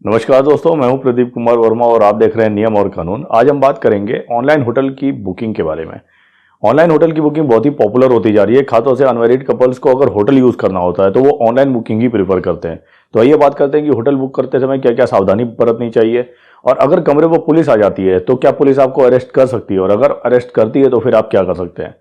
नमस्कार दोस्तों, मैं हूं प्रदीप कुमार वर्मा और आप देख रहे हैं नियम और कानून। आज हम बात करेंगे ऑनलाइन होटल की बुकिंग के बारे में। ऑनलाइन होटल की बुकिंग बहुत ही पॉपुलर होती जा रही है। खासतौर से अनमैरिड कपल्स को अगर होटल यूज करना होता है तो वो ऑनलाइन बुकिंग ही प्रीफर करते हैं। तो आइए बात करते हैं कि होटल बुक करते समय क्या क्या सावधानी बरतनी चाहिए, और अगर कमरे पर पुलिस आ जाती है तो क्या पुलिस आपको अरेस्ट कर सकती है, और अगर अरेस्ट करती है तो फिर आप क्या कर सकते हैं।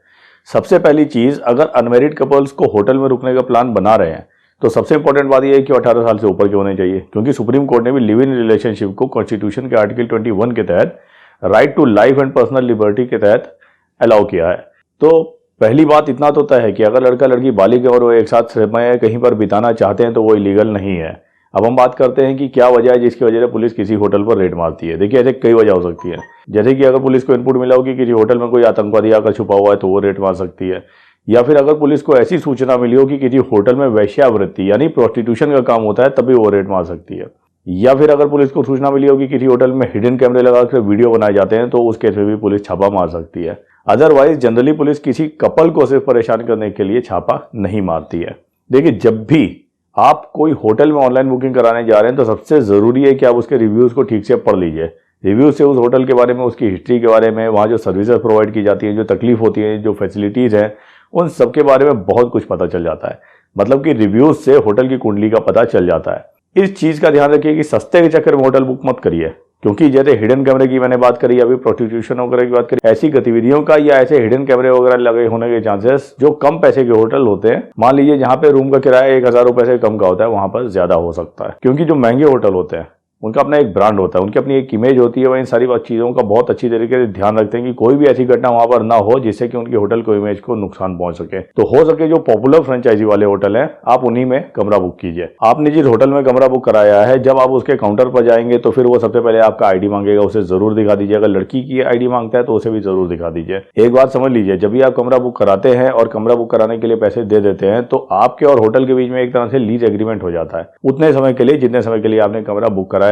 सबसे पहली चीज, अगर अनमैरिड कपल्स को होटल में रुकने का प्लान बना रहे हैं तो सबसे इंपॉर्टेंट बात यह है कि 18 साल से ऊपर के होने चाहिए, क्योंकि सुप्रीम कोर्ट ने भी लिव इन रिलेशनशिप को कॉन्स्टिट्यूशन के आर्टिकल 21 के तहत right to life and personal liberty के तहत अलाउ किया है। तो पहली बात इतना तो तय है कि अगर लड़का लड़की बालिग है और वो एक साथ समय कहीं पर बिताना चाहते हैं तो वो इलीगल नहीं है। अब हम बात करते हैं कि क्या वजह है जिसकी वजह से पुलिस किसी होटल पर रेड मारती है। देखिए, ऐसे कई वजह हो सकती है। जैसे कि अगर पुलिस को इनपुट मिला हो कि किसी होटल में कोई आतंकवादी आकर छुपा हुआ है तो वो रेड मार सकती है, या फिर अगर पुलिस को ऐसी सूचना मिली हो कि किसी होटल में वेश्यावृत्ति यानी प्रोस्टिट्यूशन का काम होता है तभी वो रेड मार सकती है, या फिर अगर पुलिस को सूचना मिली हो कि किसी होटल में हिडन कैमरे लगाकर वीडियो बनाए जाते हैं तो उस केस में भी पुलिस छापा मार सकती है। अदरवाइज जनरली पुलिस किसी कपल को सिर्फ परेशान करने के लिए छापा नहीं मारती है। देखिए, जब भी आप कोई होटल में ऑनलाइन बुकिंग कराने जा रहे हैं तो सबसे जरूरी है कि आप उसके रिव्यूज को ठीक से पढ़ लीजिए। रिव्यू से उस होटल के बारे में, उसकी हिस्ट्री के बारे में, वहाँ जो सर्विसेज प्रोवाइड की जाती है, जो तकलीफ होती है, जो फैसिलिटीज़ हैं, उन सब के बारे में बहुत कुछ पता चल जाता है। मतलब कि रिव्यूज से होटल की कुंडली का पता चल जाता है। इस चीज़ का ध्यान रखिए कि सस्ते के चक्कर में होटल बुक मत करिए, क्योंकि जैसे हिडन कैमरे की मैंने बात करी, अभी प्रोस्टिट्यूशन वगैरह की बात करी, ऐसी गतिविधियों का या ऐसे हिडन कैमरे वगैरह लगे होने के चांसेस जो कम पैसे के होटल होते हैं, मान लीजिए जहाँ पे रूम का किराया 1000 रुपए से कम का होता है, वहां पर ज्यादा हो सकता है। क्योंकि जो महंगे होटल होते हैं उनका अपना एक ब्रांड होता है, उनकी अपनी एक इमेज होती है। वह इन सारी चीज़ों का बहुत अच्छी तरीके से ध्यान रखते हैं कि कोई भी ऐसी घटना वहां पर ना हो जिससे कि उनकी होटल को इमेज को नुकसान पहुंच सके। तो हो सके जो पॉपुलर फ्रेंचाइजी वाले होटल हैं, आप उन्हीं में कमरा बुक कीजिए। आपने जिस होटल में कमरा बुक कराया है, जब आप उसके काउंटर पर जाएंगे तो फिर वो सबसे पहले आपका आईडी मांगेगा, उसे जरूर दिखा दीजिए। अगर लड़की की आईडी मांगता है तो उसे भी जरूर दिखा दीजिए। एक बात समझ लीजिए, जब भी आप कमरा बुक कराते हैं और कमरा बुक कराने के लिए पैसे दे देते हैं तो आपके और होटल के बीच में एक तरह से लीज एग्रीमेंट हो जाता है, उतने समय के लिए जितने समय के लिए आपने कमरा बुक कराया है।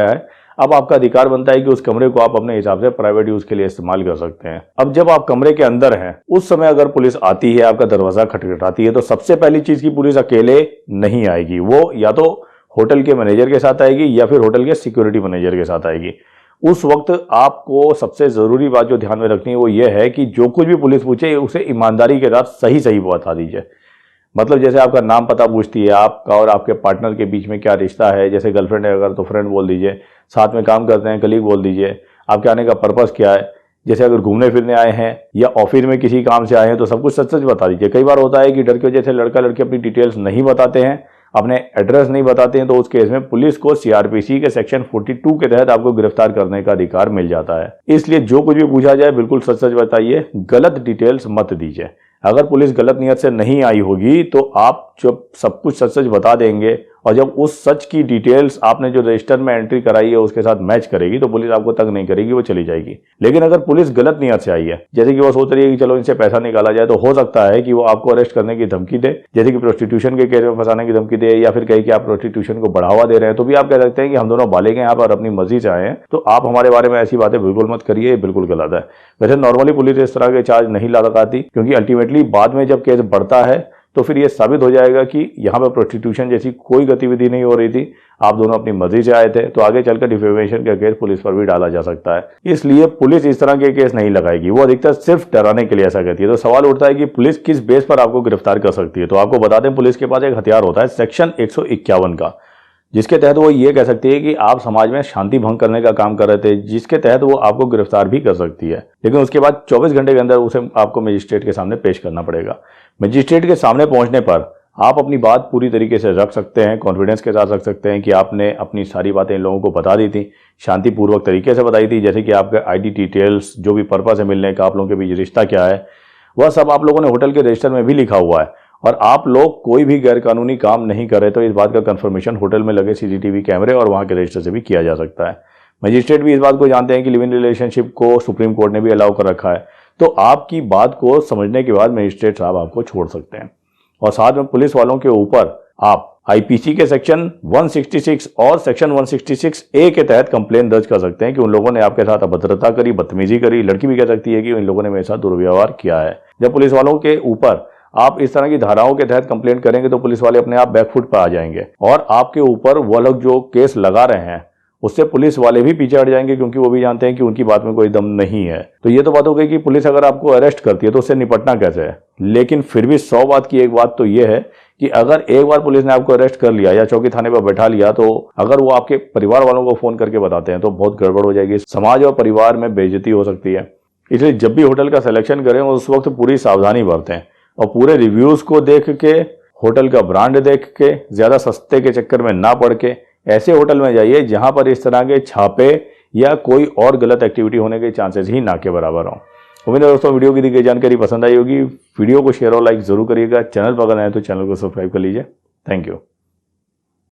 अब आपका अधिकार बनता है कि उस कमरे को आप अपने हिसाब से प्राइवेट यूज के लिए इस्तेमाल कर सकते हैं। अब जब आप कमरे के अंदर हैं, उस समय अगर पुलिस आती है, आपका दरवाजा खटखटाती है, तो सबसे पहली चीज की पुलिस अकेले नहीं आएगी। वो या तो होटल के मैनेजर के साथ आएगी या फिर होटल के सिक्योरिटी मैनेजर के साथ आएगी। उस वक्त आपको सबसे जरूरी बात जो ध्यान में रखनी है वो ये है कि जो कुछ भी पुलिस पूछे उसे ईमानदारी के साथ सही सही बता दीजिए। मतलब जैसे आपका नाम पता पूछती है, आपका और आपके पार्टनर के बीच में क्या रिश्ता है, जैसे गर्लफ्रेंड है अगर तो फ्रेंड बोल दीजिए, साथ में काम करते हैं कलीग बोल दीजिए, आपके आने का पर्पस क्या है, जैसे अगर घूमने फिरने आए हैं या ऑफिस में किसी काम से आए हैं तो सब कुछ सच सच बता दीजिए। कई बार होता है कि डर की वजह से लड़का लड़की अपनी डिटेल्स नहीं बताते हैं, अपने एड्रेस नहीं बताते हैं, तो उस केस में पुलिस को सीआरपीसी के सेक्शन 42 के तहत आपको गिरफ्तार करने का अधिकार मिल जाता है। इसलिए जो कुछ भी पूछा जाए बिल्कुल सच सच बताइए, गलत डिटेल्स मत दीजिए। अगर पुलिस गलत नियत से नहीं आई होगी तो आप जब सब कुछ सच सच बता देंगे और जब उस सच की डिटेल्स आपने जो रजिस्टर में एंट्री कराई है उसके साथ मैच करेगी तो पुलिस आपको तंग नहीं करेगी, वो चली जाएगी। लेकिन अगर पुलिस गलत नियत से आई है, जैसे कि वो सोच रही है कि चलो इनसे पैसा निकाला जाए, तो हो सकता है कि वो आपको अरेस्ट करने की धमकी दे, जैसे कि प्रोस्टिट्यूशन के केस में फंसाने की धमकी दे, या फिर कहे कि आप प्रोस्टिट्यूशन को बढ़ावा दे रहे हैं, तो भी आप कह सकते हैं कि हम दोनों बालिग हैं, यहाँ पर अपनी मर्जी से आए हैं, तो आप हमारे बारे में ऐसी बातें बिल्कुल मत करिए, बिल्कुल गलत है। वैसे नॉर्मली पुलिस इस तरह के चार्ज नहीं लगाती, क्योंकि अल्टीमेटली बाद में जब केस बढ़ता है तो फिर ये साबित हो जाएगा कि यहाँ पर प्रोस्टिट्यूशन जैसी कोई गतिविधि नहीं हो रही थी, आप दोनों अपनी मर्जी से आए थे, तो आगे चलकर डिफेमेशन का केस पुलिस पर भी डाला जा सकता है। इसलिए पुलिस इस तरह के केस नहीं लगाएगी, वो अधिकतर सिर्फ डराने के लिए ऐसा कहती है। तो सवाल उठता है कि पुलिस किस बेस पर आपको गिरफ्तार कर सकती है। तो आपको बता दें, पुलिस के पास एक हथियार होता है सेक्शन 151 का, जिसके तहत वो ये कह सकती है कि आप समाज में शांति भंग करने का काम कर रहे थे, जिसके तहत वो आपको गिरफ्तार भी कर सकती है। लेकिन उसके बाद 24 घंटे के अंदर उसे आपको मजिस्ट्रेट के सामने पेश करना पड़ेगा। मजिस्ट्रेट के सामने पहुंचने पर आप अपनी बात पूरी तरीके से रख सकते हैं, कॉन्फिडेंस के साथ रख सकते हैं कि आपने अपनी सारी बातें इन लोगों को बता दी थी, शांतिपूर्वक तरीके से बताई थी, जैसे कि आपके आईडी डिटेल्स, जो भी पर्पस है मिलने का, आप लोगों के बीच रिश्ता क्या है, वह सब आप लोगों ने होटल के रजिस्टर में भी लिखा हुआ है, और आप लोग कोई भी गैरकानूनी काम नहीं कर रहे, तो इस बात का कंफर्मेशन होटल में लगे सीसीटीवी कैमरे और वहां के रजिस्टर से भी किया जा सकता है। मजिस्ट्रेट भी इस बात को जानते हैं कि लिव इन रिलेशनशिप को सुप्रीम कोर्ट ने भी अलाउ कर रखा है, तो आपकी बात को समझने के बाद मजिस्ट्रेट साहब आपको छोड़ सकते हैं। और साथ में पुलिस वालों के ऊपर आप आईपीसी के सेक्शन 166 और सेक्शन 166A के तहत कंप्लेन दर्ज कर सकते हैं कि उन लोगों ने आपके साथ अभद्रता करी, बदतमीजी करी। लड़की भी कह सकती है कि इन लोगों ने मेरे साथ दुर्व्यवहार किया है। जब पुलिस वालों के ऊपर आप इस तरह की धाराओं के तहत कंप्लेन करेंगे तो पुलिस वाले अपने आप बैकफुट पर आ जाएंगे और आपके ऊपर वो लोग जो केस लगा रहे हैं उससे पुलिस वाले भी पीछे हट जाएंगे, क्योंकि वो भी जानते हैं कि उनकी बात में कोई दम नहीं है। तो ये तो बात हो गई कि पुलिस अगर आपको अरेस्ट करती है तो उससे निपटना कैसे है। लेकिन फिर भी 100 बात की एक बात तो ये है कि अगर एक बार पुलिस ने आपको अरेस्ट कर लिया या चौकी थाने पर बैठा लिया, तो अगर वो आपके परिवार वालों को फोन करके बताते हैं तो बहुत गड़बड़ हो जाएगी, समाज और परिवार में बेइज्जती हो सकती है। इसलिए जब भी होटल का सिलेक्शन करें उस वक्त पूरी सावधानी बरतें और पूरे रिव्यूज को देख के, होटल का ब्रांड देख के, ज्यादा सस्ते के चक्कर में ना पड़ के ऐसे होटल में जाइए जहां पर इस तरह के छापे या कोई और गलत एक्टिविटी होने के चांसेस ही ना के बराबर हों। उम्मीद है दोस्तों वीडियो की दी गई जानकारी पसंद आई होगी। वीडियो को शेयर और लाइक जरूर करिएगा। चैनल पर अगर नए हैं तो चैनल को सब्सक्राइब कर लीजिए। Thank you.